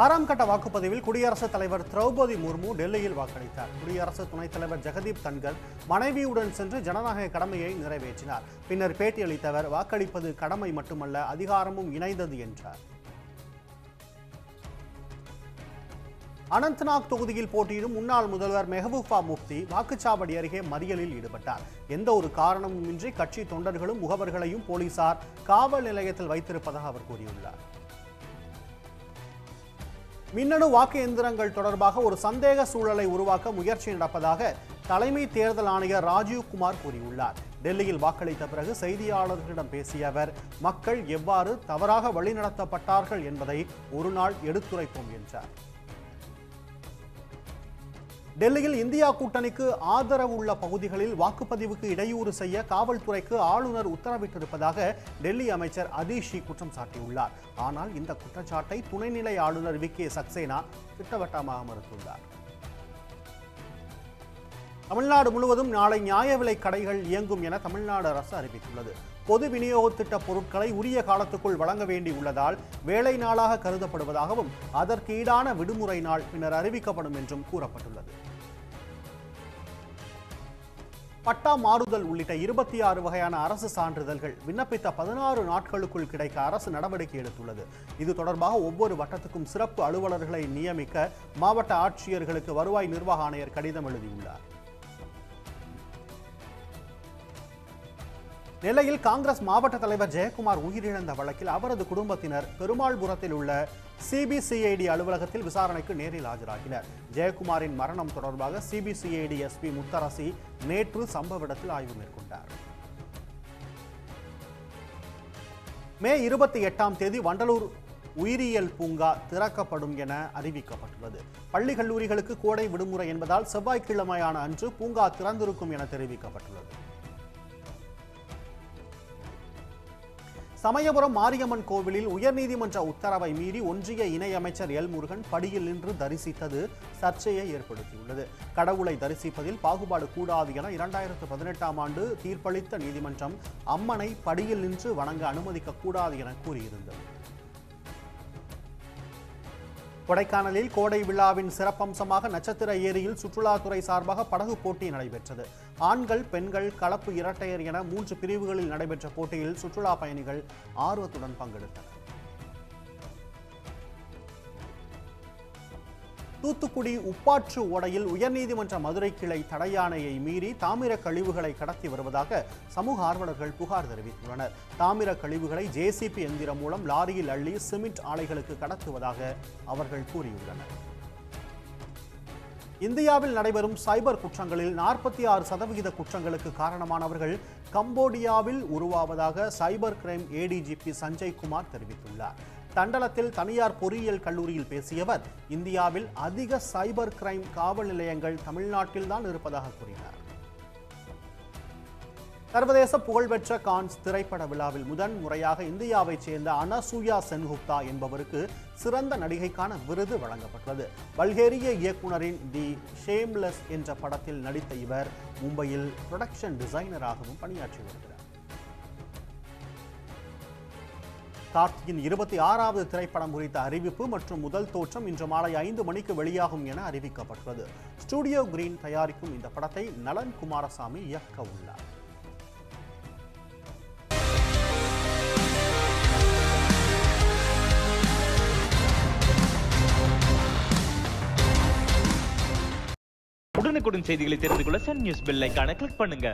ஆறாம் கட்ட வாக்குப்பதிவில் குடியரசுத் தலைவர் திரௌபதி முர்மு டெல்லியில் வாக்களித்தார். குடியரசு துணைத் தலைவர் ஜெகதீப் தன்கர் மனைவியுடன் சென்று ஜனநாயக கடமையை நிறைவேற்றினார். பின்னர் பேட்டியளித்த அவர், வாக்களிப்பது கடமை மட்டுமல்ல, அதிகாரமும் இணைந்தது என்றார். அனந்த்நாக் தொகுதியில் போட்டியிடும் முன்னாள் முதல்வர் மெஹபூபா முஃப்தி வாக்குச்சாவடி அருகே மறியலில் ஈடுபட்டார். எந்த ஒரு காரணமுமின்றி கட்சி தொண்டர்களும் முகவர்களையும் போலீசார் காவல் நிலையத்தில் வைத்திருப்பதாக அவர் கூறியுள்ளார். மின்னணு வாக்கு எந்திரங்கள் தொடர்பாக ஒரு சந்தேக சூழலை உருவாக்க முயற்சி நடப்பதாக தலைமை தேர்தல் ஆணையர் ராஜீவ் குமார் கூறியுள்ளார். டெல்லியில் வாக்களித்த பிறகு செய்தியாளர்களிடம் பேசிய அவர், மக்கள் எவ்வாறு தவறாக வழிநடத்தப்பட்டார்கள் என்பதை ஒரு நாள் எடுத்துரைப்போம் என்றார். டெல்லியில் இந்தியா கூட்டணிக்கு ஆதரவு உள்ள பகுதிகளில் வாக்குப்பதிவுக்கு இடையூறு செய்ய காவல்துறைக்கு ஆளுநர் உத்தரவிட்டிருப்பதாக டெல்லி அமைச்சர் அதிஷி குற்றம் சாட்டியுள்ளார். ஆனால் இந்த குற்றச்சாட்டை துணைநிலை ஆளுநர் வி.கே. சக்சேனா திட்டவட்டமாக மறுத்துள்ளார். தமிழ்நாடு முழுவதும் நாளை நியாய விலை கடைகள் இயங்கும் என தமிழ்நாடு அரசு அறிவித்துள்ளது. பொது விநியோக திட்ட பொருட்களை உரிய காலத்துக்குள் வழங்க வேண்டியுள்ளதால் வேலை நாளாக கருதப்படுவதாகவும் அதற்கு ஈடான விடுமுறை நாள் பின்னர் அறிவிக்கப்படும் என்றும் கூறப்பட்டுள்ளது. பட்டா மாறுதல் உள்ளிட்ட 26 வகையான அரசு சான்றிதழ்கள் விண்ணப்பித்த 16 நாட்களுக்குள் கிடைக்க அரசு நடவடிக்கை எடுத்துள்ளது. இது தொடர்பாக ஒவ்வொரு வட்டத்துக்கும் சிறப்பு அலுவலர்களை நியமிக்க மாவட்ட ஆட்சியர்களுக்கு வருவாய் நிர்வாக ஆணையர் கடிதம் எழுதியுள்ளார். நெல்லையில் காங்கிரஸ் மாவட்ட தலைவர் ஜெயக்குமார் உயிரிழந்த வழக்கில் அவரது குடும்பத்தினர் பெருமாள்புரத்தில் உள்ள சிபிசிஐடி அலுவலகத்தில் விசாரணைக்கு நேரில் ஆஜராகினர். ஜெயக்குமாரின் மரணம் தொடர்பாக சிபிசிஐடி எஸ்பி முத்தரசி நேற்று சம்பவ இடத்தில் ஆய்வு மேற்கொண்டார். மே 28ஆம் தேதி வண்டலூர் உயிரியல் பூங்கா திறக்கப்படும் என அறிவிக்கப்பட்டுள்ளது. பள்ளி கல்லூரிகளுக்கு கோடை விடுமுறை என்பதால் செவ்வாய்க்கிழமையான அன்று பூங்கா திறந்திருக்கும் என தெரிவிக்கப்பட்டுள்ளது. சமயபுரம் மாரியம்மன் கோவிலில் உயர்நீதிமன்ற உத்தரவை மீறி ஒன்றிய இணையமைச்சர் எல் முருகன் படியில் நின்று தரிசித்தது சர்ச்சையை ஏற்படுத்தியுள்ளது. கடவுளை தரிசிப்பதில் பாகுபாடு கூடாது என 2018ஆம் ஆண்டு தீர்ப்பளித்த நீதிமன்றம் அம்மனை படியில் நின்று வணங்க அனுமதிக்க கூடாது என கூறியிருந்தது. கொடைக்கானலில் கோடை விழாவின் சிறப்பம்சமாக நட்சத்திர ஏரியில் சுற்றுலாத்துறை சார்பாக படகு போட்டி நடைபெற்றது. ஆண்கள், பெண்கள், கலப்பு இரட்டையர் என 3 பிரிவுகளில் நடைபெற்ற போட்டியில் சுற்றுலா பயணிகள் ஆர்வத்துடன் பங்கெடுத்தனர். தூத்துக்குடி உப்பாற்று ஓடையில் உயர்நீதிமன்ற மதுரை கிளை தடையாணையை மீறி தாமிர கழிவுகளை கடத்தி வருவதாக சமூக ஆர்வலர்கள் புகார் தெரிவித்துள்ளனர். தாமிர கழிவுகளை ஜேசிபி எந்திரம் மூலம் லாரியில் அள்ளி சிமெண்ட் ஆலைகளுக்கு கடத்துவதாக அவர்கள் கூறியுள்ளனர். இந்தியாவில் நடைபெறும் சைபர் குற்றங்களில் 46% குற்றங்களுக்கு காரணமானவர்கள் கம்போடியாவில் உருவாவதாக cyber crime ADGP Sanjay Kumar தெரிவித்துள்ளார். தண்டலத்தில் தனியார் பொறியியல் கல்லூரியில் பேசியவர், இந்தியாவில் அதிக சைபர் கிரைம் காவல் நிலையங்கள் தமிழ்நாட்டில்தான் இருப்பதாக கூறினார். சர்வதேச புகழ்பெற்ற கான்ஸ் திரைப்பட விழாவில் முதன் முறையாக இந்தியாவைச் சேர்ந்த அனசூயா சென்குப்தா என்பவருக்கு சிறந்த நடிகைக்கான விருது வழங்கப்பட்டுள்ளது. பல்கேரிய இயக்குனரின் தி ஷேம்லெஸ் என்ற படத்தில் நடித்த இவர் மும்பையில் புரொடக்ஷன் டிசைனராகவும் பணியாற்றி வருகிறார். கார்த்தியின் 26வது திரைப்படம் குறித்த அறிவிப்பு மற்றும் முதல் தோற்றம் இன்று மாலை 5 மணிக்கு வெளியாகும் என அறிவிக்கப்பட்டுள்ளது. ஸ்டுடியோ கிரீன் தயாரிக்கும் இந்த படத்தை நலன் குமாரசாமி இயக்க உள்ளார். உடனுக்குடன் செய்திகளை தெரிந்து கொள்ள சன் நியூஸ் பெல் ஐகானை கிளிக் பண்ணுங்க.